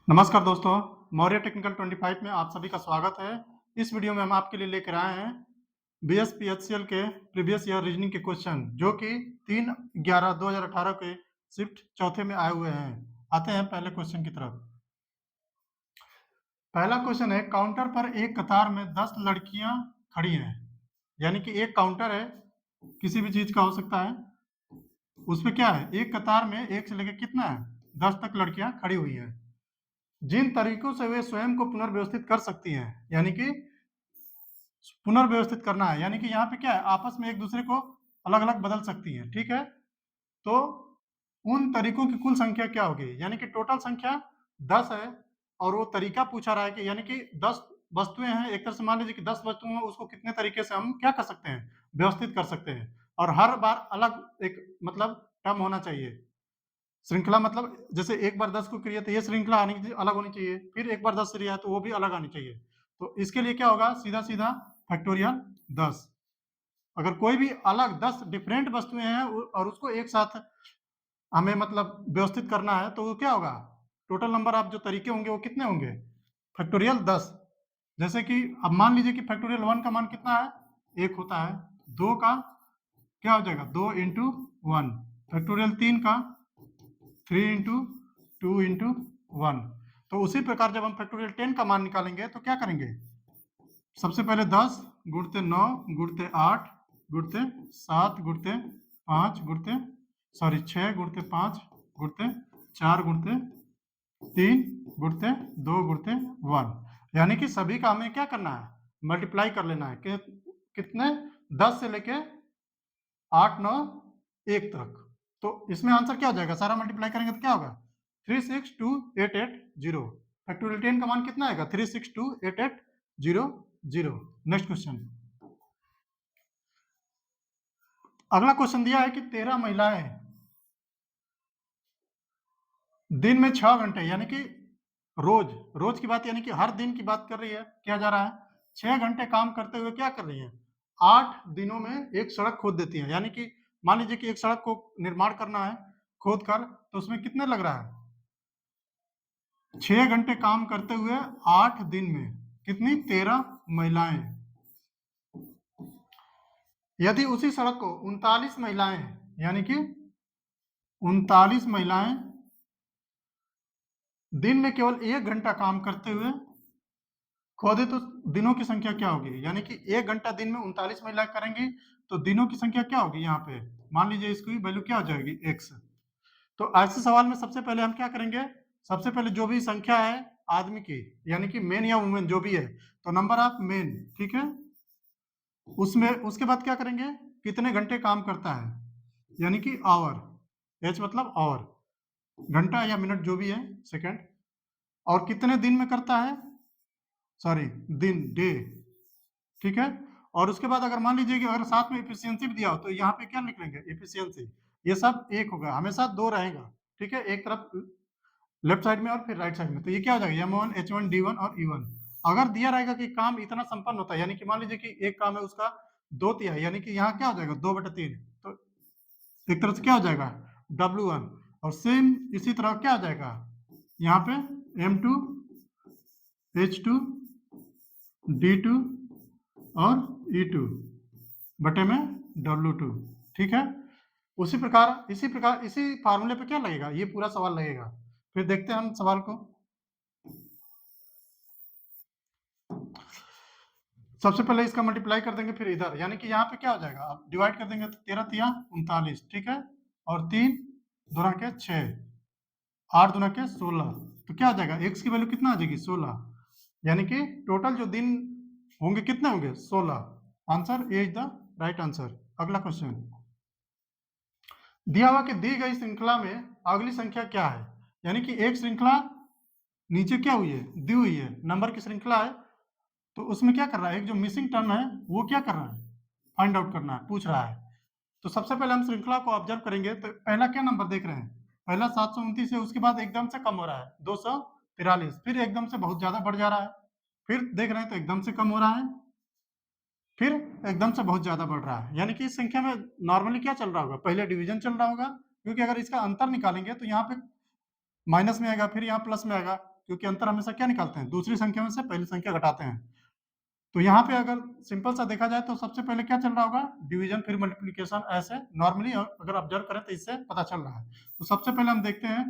नमस्कार दोस्तों, मौर्य टेक्निकल 25 में आप सभी का स्वागत है। इस वीडियो में हम आपके लिए लेकर आए हैं बीएसपीएचसीएल के प्रीवियस ईयर रीजनिंग के क्वेश्चन जो कि 3/11/2018 के शिफ्ट चौथे में आए हुए हैं। आते हैं पहले क्वेश्चन की तरफ। पहला क्वेश्चन है, काउंटर पर एक कतार में 10 लड़कियां खड़ी हैं। यानी कि एक काउंटर है, किसी भी चीज का हो सकता है। उसमें क्या है, एक कतार में एक से लेकर कितना है, 10 तक लड़कियां खड़ी हुई हैं। जिन तरीकों से वे स्वयं को पुनर्व्यवस्थित कर सकती हैं, यानी कि पुनर्व्यवस्थित करना है, यानी कि यहाँ पे क्या है, आपस में एक दूसरे को अलग अलग बदल सकती हैं। ठीक है, तो उन तरीकों की कुल संख्या क्या होगी, यानी कि टोटल संख्या 10 है और वो तरीका पूछा रहा है कि यानी कि 10 वस्तुएं हैं। एक तरह से मान लीजिए कि 10 वस्तुएं हैं, उसको कितने तरीके से हम क्या कर सकते हैं, व्यवस्थित कर सकते हैं। और हर बार अलग एक मतलब टर्म होना चाहिए। श्रृंखला मतलब जैसे एक बार 10 को क्रिया तो ये श्रृंखला अलग होनी चाहिए, फिर एक बार 10 क्रिया है तो वो भी अलग आनी चाहिए। तो इसके लिए क्या होगा, सीधा सीधा फैक्टोरियल 10। अगर कोई भी अलग 10 डिफरेंट वस्तुएं हैं और उसको एक साथ हमें मतलब व्यवस्थित करना है तो वो क्या होगा, टोटल नंबर ऑफ जो तरीके होंगे वो कितने होंगे, फैक्टोरियल 10। जैसे कि अब मान लीजिए कि फैक्टोरियल 1 का मान कितना है, 1 होता है। 2 का क्या हो जाएगा, 2 इंटू 1। फैक्टोरियल 3 का 3 इंटू 2 इंटू 1। तो उसी प्रकार जब हम फैक्टोरियल 10 का मान निकालेंगे तो क्या करेंगे, सबसे पहले 10 गुणते 9 गुणते 8 गुणते 7 गुणते 5 गुणते 6 गुणते 5 गुणते 4 गुणते 3 गुणते 2 गुणते 1। यानी कि सभी का हमें क्या करना है, मल्टीप्लाई कर लेना है कि कितने, 10 से लेके 8 9 1 तक। तो इसमें आंसर क्या हो जाएगा, सारा मल्टीप्लाई करेंगे तो क्या होगा, 3628880। फैक्टोरियल 10 का मान कितना आएगा, 3628800। Next question. अगला क्वेश्चन दिया है कि 13 महिलाएं दिन में 6 घंटे, यानी कि रोज रोज की बात, यानी कि हर दिन की बात कर रही है, क्या जा रहा है, 6 घंटे काम करते हुए क्या कर रही है, 8 दिनों में एक सड़क खोद देती है। यानी कि मान लीजिए कि एक सड़क को निर्माण करना है खोद कर, तो उसमें कितने लग रहा है, 6 घंटे काम करते हुए 8 दिन में कितनी, 13 महिलाएं। यदि उसी सड़क को 39 महिलाएं, यानी कि 39 महिलाएं दिन में केवल 1 घंटा काम करते हुए खोदे तो दिनों की संख्या क्या होगी, यानी कि 1 घंटा दिन में 39 महिलाएं करेंगी तो दिनों की संख्या क्या होगी, यहाँ पे मान लीजिए इसकी वैल्यू क्या हो जाएगी, x। तो ऐसे सवाल में सबसे पहले हम क्या करेंगे, सबसे पहले जो भी संख्या है आदमी की, यानी कि मेन या वुमेन जो भी है, तो नंबर ऑफ मेन, ठीक है, उसमें उसके बाद क्या करेंगे, कितने घंटे काम करता है, यानी कि आवर, एच मतलब आवर, घंटा या मिनट जो भी है, सेकंड, और कितने दिन में करता है, सॉरी दिन, डे, ठीक है। और उसके बाद अगर मान लीजिए कि अगर साथ में एफिशिएंसी भी दिया हो तो यहाँ पे क्या लिख लेंगे, एफिशिएंसी, ये सब एक होगा, हमेशा 2 रहेगा, ठीक है, एक तरफ लेफ्ट साइड में और फिर राइट साइड में। तो ये क्या हो जाएगा, M1 H1 D1 और E1। अगर दिया रहेगा कि काम इतना संपन्न होता है, यानी कि मान लीजिए कि एक काम है उसका 2/3, यानी कि यहाँ क्या हो जाएगा, 2/3, तो एक तरह से क्या हो जाएगा, W1। और सेम इसी तरह क्या हो जाएगा, यहाँ पे M2 H2 D2 और E2 बटे में W2, ठीक है। इसी प्रकार इसी फार्मूले पे क्या लगेगा, ये पूरा सवाल लगेगा। फिर देखते हैं हम सवाल को। सबसे पहले इसका मल्टीप्लाई कर देंगे, फिर इधर, यानी कि यहाँ पे क्या हो जाएगा, अब डिवाइड कर देंगे तो 13 तिया 39, ठीक है, और 3 दूना के 6, 8 दूना के 16, तो क्या हो जाएगा, x की वैल्यू कितना आ जाएगी, 16। यानी कि टोटल जो दिन होंगे कितने होंगे, 16। Answer A is the right answer. अगला क्वेश्चन दिया हुआ कि दी गई श्रृंखला में अगली संख्या क्या है, यानी कि एक श्रृंखला नीचे क्या हुई है, दी हुई है, नंबर की श्रृंखला है, तो उसमें क्या कर रहा है, एक जो मिसिंग टर्म है वो क्या कर रहा है, फाइंड आउट करना है, पूछ रहा है। तो सबसे पहले हम श्रृंखला को ऑब्जर्व करेंगे, तो पहला क्या नंबर देख रहे हैं, पहला 729 है, उसके बाद एकदम से कम हो रहा है 243, फिर एकदम से बहुत ज्यादा बढ़ जा रहा है, फिर देख रहे हैं तो एकदम से कम हो रहा है, फिर एकदम से बहुत ज्यादा बढ़ रहा है। यानी कि इस संख्या में नॉर्मली क्या चल रहा होगा, पहले डिवीजन चल रहा होगा, क्योंकि अगर इसका अंतर निकालेंगे तो यहाँ पे माइनस में आएगा, फिर यहाँ प्लस में आएगा, क्योंकि अंतर हमेशा क्या निकालते हैं, दूसरी संख्या में से पहली संख्या घटाते हैं। तो यहाँ पे अगर सिंपल सा देखा जाए तो सबसे पहले क्या चल रहा होगा, डिवीजन फिर मल्टीप्लिकेशन, ऐसे नॉर्मली अगर ऑब्जर्व करें तो इससे पता चल रहा है। तो सबसे पहले हम देखते हैं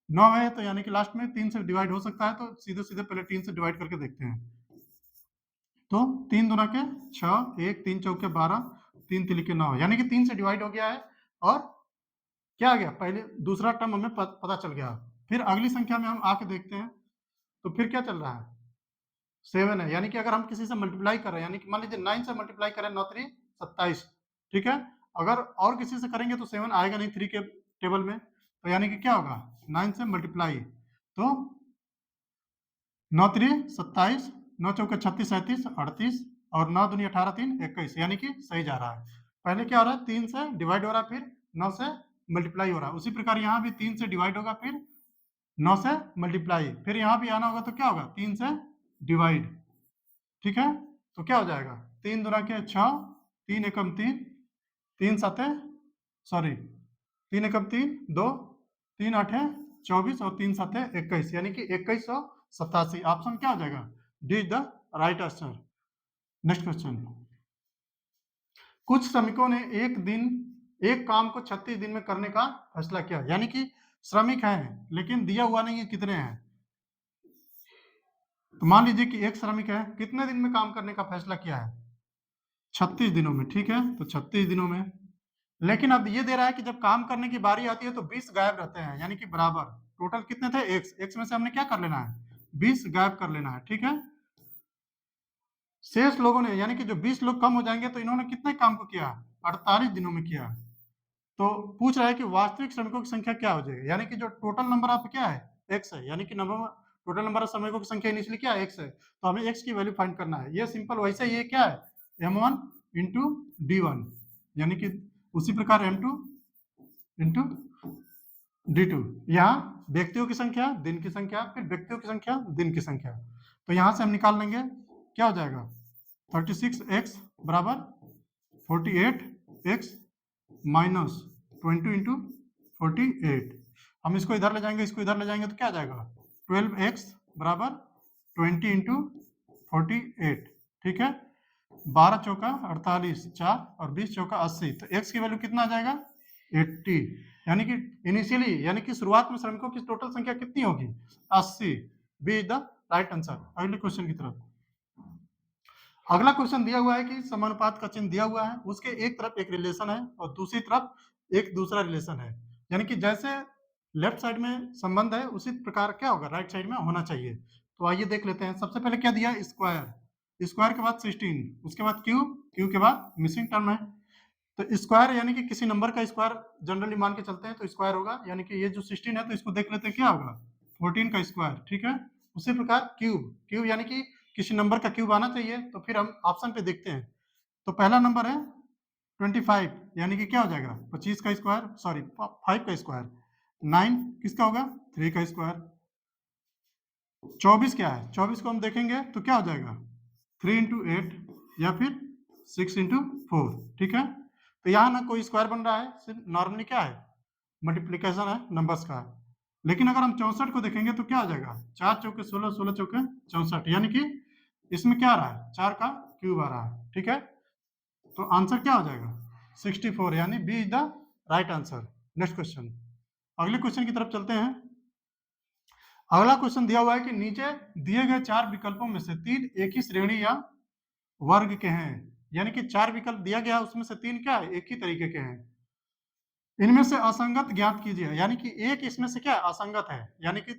9 है तो यानी कि लास्ट में 3 से डिवाइड हो सकता है, तो सीधे सीधे पहले 3 से डिवाइड करके देखते हैं। तो 3 दूना के 6, 1 3 चौके 12, 3 तिली के 9, यानी कि 3 से डिवाइड हो गया है और क्या आ गया, पहले दूसरा टर्म हमें पता चल गया। फिर अगली संख्या में हम आके देखते हैं तो फिर क्या चल रहा है, 7 है, यानी कि अगर हम किसी से मल्टीप्लाई कर रहे हैं, यानी कि मान लीजिए 9 से मल्टीप्लाई करें, 9 3 27, ठीक है। अगर और किसी से करेंगे तो 7 आएगा नहीं 3 के टेबल में, तो यानी कि क्या होगा, 9 से मल्टीप्लाई, तो 9 3 27, 9 चौके 36 37 38 और 9 दूनी 18 3 21, यानी कि सही जा रहा है। पहले क्या हो रहा है, 3 से डिवाइड हो रहा है, फिर 9 से मल्टीप्लाई हो रहा है। उसी प्रकार यहाँ भी 3 से डिवाइड होगा, फिर 9 से मल्टीप्लाई, फिर यहाँ भी आना होगा तो क्या होगा, 3 से डिवाइड, ठीक है। तो क्या हो जाएगा, 3 दूना के 6, 3 एकम 3, 3 साते सॉरी 3 एकम 3 2, 3 आठे 24 और 3 साते 21, यानी कि 2187। ऑप्शन क्या हो जाएगा, D is the right answer. Next question, कुछ श्रमिकों ने एक काम को 36 दिन में करने का फैसला किया, यानी कि श्रमिक हैं लेकिन दिया हुआ नहीं है कितने हैं। तो मान लीजिए कि एक श्रमिक है, कितने दिन में काम करने का फैसला किया है, 36 दिनों में, ठीक है। तो 36 दिनों में, लेकिन अब ये दे रहा है कि जब काम करने की बारी आती है तो 20 गायब रहते हैं, यानी कि बराबर टोटल कितने थे, x में से हमने क्या कर लेना है, 20 गायब कर लेना है, ठीक है। शेष लोगों ने, यानी कि जो 20 लोग कम हो जाएंगे तो इन्होंने कितने काम को किया, 48 दिनों में किया। तो पूछ रहा है कि वास्तविक श्रमिकों की संख्या क्या हो जाएगी, यानी कि जो टोटल नंबर ऑफ क्या है, x है, यानी कि टोटल नंबर ऑफ श्रमिकों की संख्या इनिशियली क्या है, x है, तो हमें x की वैल्यू फाइंड करना है। ये सिंपल, वैसे ये क्या है, m1 इंटू d1, यानी कि उसी प्रकार m2 इंटू d2। यहाँ व्यक्तियों की संख्या, दिन की संख्या, फिर व्यक्तियों की संख्या, दिन की संख्या, तो यहाँ से हम निकाल लेंगे, क्या हो जाएगा, 36x बराबर 48x माइनस 20 इंटू 48। हम इसको इधर ले जाएंगे, इसको इधर ले जाएंगे तो क्या आ जाएगा, 12x बराबर 20 इंटू 48, ठीक है। 12 चौका 48, 4 और 20 चौका 80, तो x की वैल्यू कितना आ जाएगा, 80, यानी कि इनिशियली, यानी कि शुरुआत में श्रमिकों की टोटल संख्या कितनी होगी, 80। B is the right answer. अगले क्वेश्चन की तरफ, अगला क्वेश्चन दिया हुआ है कि समानुपात का चिन्ह दिया हुआ है, उसके एक तरफ एक रिलेशन है और दूसरी तरफ एक दूसरा रिलेशन है, यानी कि जैसे लेफ्ट साइड में संबंध है उसी प्रकार क्या होगा, राइट साइड में होना चाहिए। तो आइए देख लेते हैं। सबसे पहले क्या दिया, स्क्वायर, स्क्वायर के बाद 16, उसके बाद क्यूब, क्यूब के बाद मिसिंग टर्म है। तो स्क्वायर यानी कि किसी नंबर का स्क्वायर जनरली मान के चलते हैं तो स्क्वायर होगा, यानी कि ये जो 16 है तो इसको देख लेते हैं क्या होगा, 14 का स्क्वायर, ठीक है। उसी प्रकार क्यूब, क्यूब यानी कि किसी नंबर का क्यूब आना चाहिए, तो फिर हम ऑप्शन पे देखते हैं। तो पहला नंबर है 25, यानी कि क्या हो जाएगा, 25 का स्क्वायर, सॉरी 5 का स्क्वायर। 9 किसका होगा, 3 का स्क्वायर। 24 क्या है, 24 को हम देखेंगे तो क्या हो जाएगा, 3 इंटू 8 या फिर 6 इंटू 4, ठीक है। तो यहाँ ना कोई स्क्वायर बन रहा है, सिर्फ नॉर्मली क्या है, मल्टीप्लिकेशन है नंबर्स का। लेकिन अगर हम 64 को देखेंगे तो क्या हो जाएगा, 4 चौके 16, 16 चौके 64, यानी कि इसमें क्या आ रहा है, 4 का क्यूब आ रहा है, ठीक है। तो आंसर क्या हो जाएगा, 64, यानी B is the right answer. Next question, अगले क्वेश्चन की तरफ चलते हैं। अगला क्वेश्चन दिया हुआ है कि नीचे दिए गए 4 विकल्पों में से 3 एक ही श्रेणी या वर्ग के हैं, यानी कि 4 विकल्प दिया गया, उसमें से 3 क्या है, एक ही तरीके के हैं। इनमें से असंगत ज्ञात कीजिए, यानी कि एक इसमें से क्या है, असंगत है, यानी कि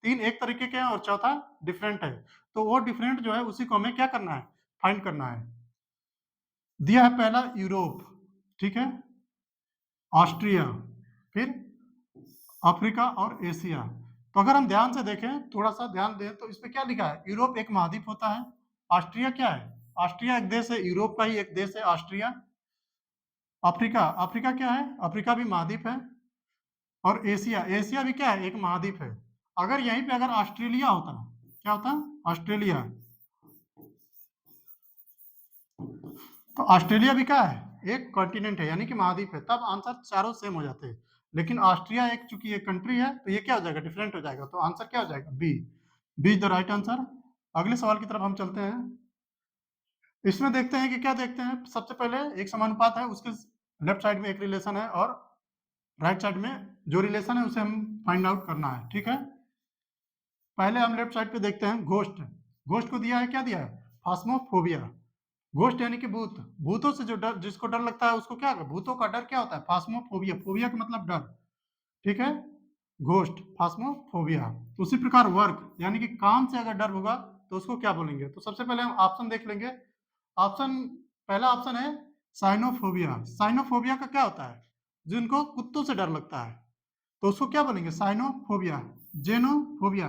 3 एक तरीके के हैं और चौथा डिफरेंट है। तो वो डिफरेंट जो है उसी को हमें क्या करना है, फाइंड करना है। दिया है पहला यूरोप, ठीक है, ऑस्ट्रिया, फिर अफ्रीका और एशिया। तो अगर हम ध्यान से देखें, थोड़ा सा ध्यान दें तो इस पे क्या लिखा है, यूरोप एक महाद्वीप होता है, ऑस्ट्रिया क्या है, ऑस्ट्रिया एक देश है, यूरोप का ही एक देश है ऑस्ट्रिया। अफ्रीका, अफ्रीका क्या है, अफ्रीका भी महाद्वीप है। और एशिया, एशिया भी क्या है, एक महाद्वीप है। अगर यहीं पे अगर ऑस्ट्रेलिया होता, क्या होता, ऑस्ट्रेलिया, तो ऑस्ट्रेलिया भी क्या है, एक कॉन्टिनेंट है, यानी कि महाद्वीप है, तब आंसर चारों सेम हो जाते हैं। लेकिन ऑस्ट्रिया एक चूंकि एक कंट्री है तो ये क्या हो जाएगा, डिफरेंट हो जाएगा, तो आंसर क्या हो जाएगा, B. B is the right answer. अगले सवाल की तरफ हम चलते हैं। इसमें देखते हैं कि क्या देखते हैं। सबसे पहले एक समानुपात है, उसके लेफ्ट साइड में एक रिलेशन है और राइट साइड में जो रिलेशन है उसे हम फाइंड आउट करना है। ठीक है, पहले हम लेफ्ट साइड पे देखते हैं घोस्ट। घोस्ट को दिया है, क्या दिया है? फास्मोफोबिया। घोस्ट यानी कि भूत, भूतों से जो डर, जिसको डर लगता है उसको क्या, भूतों का डर क्या होता है? फास्मोफोबिया। फोबिया का मतलब डर। ठीक है, घोस्ट, फास्मोफोबिया। उसी प्रकार वर्क यानी कि काम से अगर डर होगा तो उसको क्या बोलेंगे? तो सबसे पहले हम ऑप्शन देख लेंगे। ऑप्शन, पहला ऑप्शन है साइनोफोबिया। साइनोफोबिया का क्या होता है? जिनको कुत्तों से डर लगता है, तो उसको क्या बोलेंगे? साइनोफोबिया। जेनोफोबिया,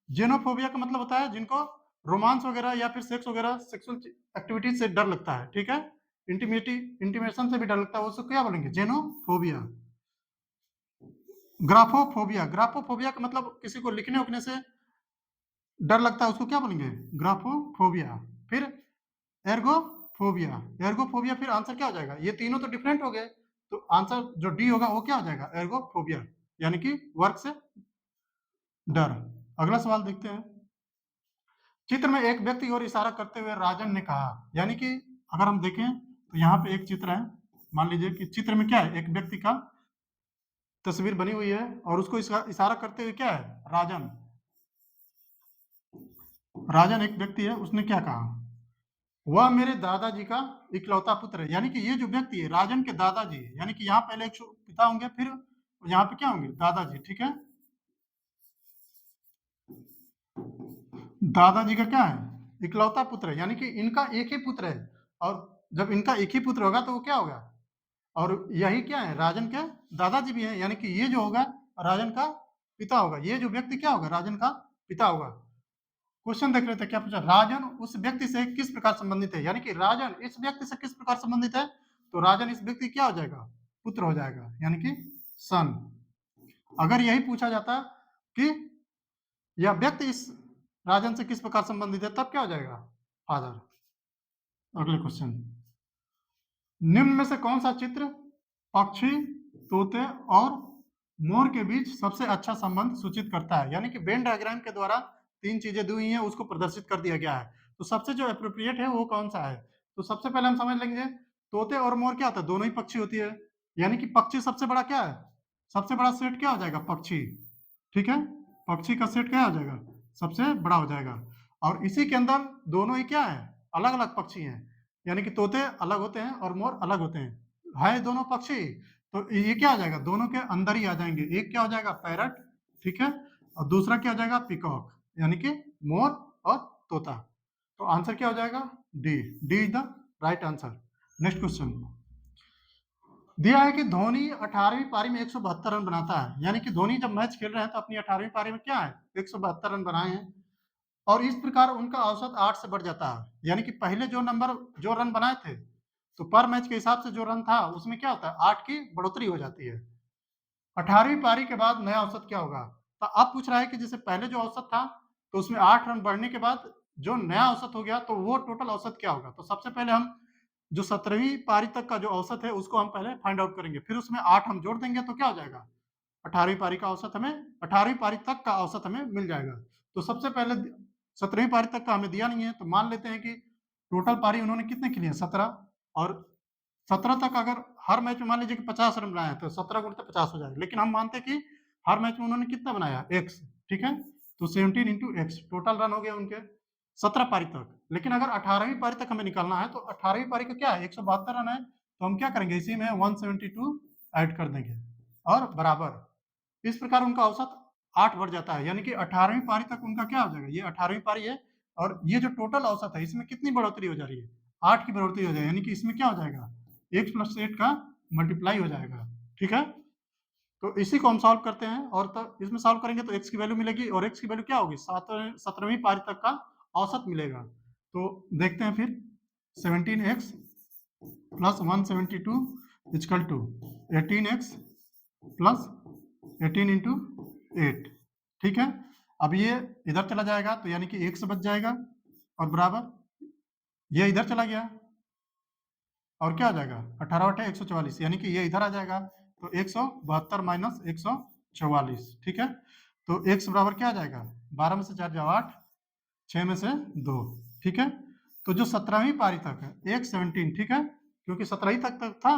जेनोफोबिया का मतलब होता है जिनको रोमांस वगैरह या फिर सेक्स वगैरह, सेक्सुअल एक्टिविटीज से डर लगता है। ठीक है, इंटीमेटी, इंटीमेशन से भी डर लगता है, उसको क्या बोलेंगे? जेनोफोबिया। ग्राफोफोबिया, ग्राफोफोबिया का मतलब किसी को लिखने उखने से डर लगता है, उसको क्या बोलेंगे? ग्राफोफोबिया। फिर एर्गोफोबिया। एर्गोफोबिया, फिर आंसर क्या हो जाएगा? ये तीनों तो डिफरेंट हो गए, तो आंसर जो डी होगा वो क्या हो जाएगा? एर्गोफोबिया, यानी कि वर्क से डर। अगला सवाल देखते हैं। चित्र में एक व्यक्ति और इशारा करते हुए राजन ने कहा, यानी कि अगर हम देखें तो यहाँ पे एक चित्र है। मान लीजिए कि चित्र में क्या है? एक व्यक्ति का तस्वीर बनी हुई है और उसको इशारा करते हुए क्या है? राजन। राजन एक व्यक्ति है, उसने क्या कहा? वह मेरे दादाजी का इकलौता पुत्र है। यानी कि ये जो व्यक्ति है राजन के दादाजी है, यानी कि यहाँ पहले एक पिता होंगे, फिर यहाँ पे क्या होंगे? दादाजी। ठीक है, दादाजी का क्या है? इकलौता पुत्र है, यानी कि इनका एक ही पुत्र है। और जब इनका एक ही पुत्र होगा तो वो क्या होगा? और यही क्या है? राजन के दादाजी भी हैं, यानी कि ये जो होगा राजन का पिता होगा। ये जो व्यक्ति क्या होगा? राजन का पिता होगा। क्वेश्चन देख रहे थे, क्या पूछा? राजन उस व्यक्ति से किस प्रकार संबंधित है, यानी कि राजन इस व्यक्ति से किस प्रकार संबंधित है? तो राजन इस व्यक्ति क्या हो जाएगा? पुत्र हो जाएगा, यानी कि सन। अगर यही पूछा जाता कि यह व्यक्ति इस राजन से किस प्रकार संबंधित है, तब क्या हो जाएगा? फादर। अगले क्वेश्चन, निम्न में से कौन सा चित्र पक्षी, तोते और मोर के बीच सबसे अच्छा संबंध सूचित करता है? यानी कि वेन डायग्राम के द्वारा तीन चीजें दी हुई हैं, उसको प्रदर्शित कर दिया गया है। तो सबसे जो अप्रोप्रिएट है वो कौन सा है? तो सबसे पहले हम समझ लेंगे, तोते और मोर क्या होता है? दोनों ही पक्षी होती है, यानी कि पक्षी सबसे बड़ा क्या है? सबसे बड़ा सेट क्या हो जाएगा? पक्षी। ठीक है, पक्षी का सेट क्या हो जाएगा? सबसे बड़ा हो जाएगा। और इसी के अंदर दोनों ही क्या है? अलग अलग पक्षी हैं, यानी कि तोते अलग होते हैं और मोर अलग होते हैं, है दोनों पक्षी। तो ये क्या हो जाएगा? दोनों के अंदर ही आ जाएंगे। एक क्या हो जाएगा? पैरट। ठीक है, और दूसरा क्या हो जाएगा? पीकॉक, यानी कि मोर और तोता। तो आंसर क्या हो जाएगा? D. D is the right answer. Next question दिया है कि धोनी 18वीं पारी में 172 रन बनाता है। यानी कि धोनी जब मैच खेल रहे हैं तो अपनी 18वीं पारी में क्या है? 172 रन बनाए हैं, और इस प्रकार उनका औसत 8 से बढ़ जाता है। यानी कि पहले जो नंबर, जो रन बनाए थे, तो पर मैच के हिसाब से जो रन था उसमें क्या होता है? 8 की बढ़ोतरी हो जाती है। 18वीं पारी के बाद नया औसत क्या होगा? तो अब पूछ रहा है कि जैसे पहले जो औसत था तो उसमें 8 रन बढ़ने के बाद जो नया औसत हो गया तो वो टोटल औसत क्या होगा? तो सबसे पहले हम जो 17वीं पारी तक का जो औसत है उसको हम पहले फाइंड आउट करेंगे, फिर उसमें 8 हम जोड़ देंगे तो क्या हो जाएगा? 18वीं पारी का औसत हमें, 18वीं पारी तक का औसत हमें मिल जाएगा। तो सबसे पहले 17वीं पारी तक का हमें दिया नहीं है, तो मान लेते हैं कि टोटल पारी उन्होंने कितने खेली है? 17। और 17 तक अगर हर मैच में मान लीजिए कि 50 रन बनाए तो 17 गुणित 50 हो जाएगा, लेकिन हम मानते हैं कि हर मैच में उन्होंने कितना बनाया? x। ठीक है, तो 17 इंटू एक्स टोटल रन हो गए उनके 17 पारी तक। लेकिन अगर 18वीं पारी तक हमें निकालना है तो 18वीं पारी का क्या है? 172 रन है, तो हम क्या करेंगे? इसी में 172 ऐड कर देंगे और बराबर। इस प्रकार उनका औसत 8 बढ़ जाता है, यानी कि 18वीं पारी तक उनका क्या हो जाएगा? ये 18वीं पारी है और ये जो टोटल औसत है इसमें कितनी बढ़ोतरी हो जा रही है? 8 की बढ़ोतरी हो जाएगी, यानी कि इसमें क्या हो जाएगा? x प्लस 8 का मल्टीप्लाई हो जाएगा। ठीक है, तो इसी को हम सॉल्व करते हैं, और तब इसमें सॉल्व करेंगे तो x की वैल्यू मिलेगी, और x की वैल्यू क्या होगी? 17वीं पारी तक का औसत मिलेगा। तो देखते हैं फिर, 17x plus 172 is equal to 18x plus 18 into 8। ठीक है, अब ये इधर चला जाएगा तो यानी कि 1 से बच जाएगा, और बराबर ये इधर चला गया और क्या आ जाएगा? 18 बटे 144, यानी कि ये इधर आ जाएगा, तो 172 माइनस 144। ठीक है, तो x बराबर क्या आ जाएगा, 12 में से 4 जाओ 8, 6 में से 2, ठीक है। तो जो 17वीं पारी तक है, एक 17, ठीक है, क्योंकि 17वीं तक था,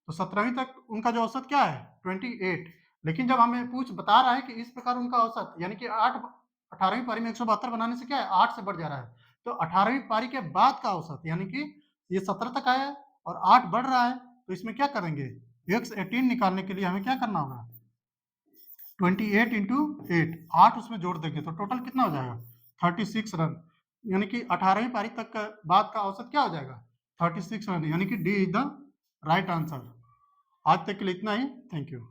तो 17वीं तक उनका जो औसत क्या है 28। लेकिन जब हमें बता रहा है कि इस प्रकार उनका औसत यानी कि 18वीं पारी में 172 बनाने से क्या है 8 से बढ़ जा रहा है, तो 18वीं पारी के बाद का औसत यानी कि ये 17 तक आया और 8 बढ़ रहा है, तो इसमें क्या करेंगे, x18 निकालने के लिए हमें क्या करना होगा, 28 इंटू 8, 8 उसमें जोड़ देंगे तो टोटल कितना हो जाएगा 36 रन, यानी कि 18वीं पारी तक का बाद का औसत क्या हो जाएगा 36 रन, यानी कि D is the right answer. आज तक के लिए इतना ही, थैंक यू।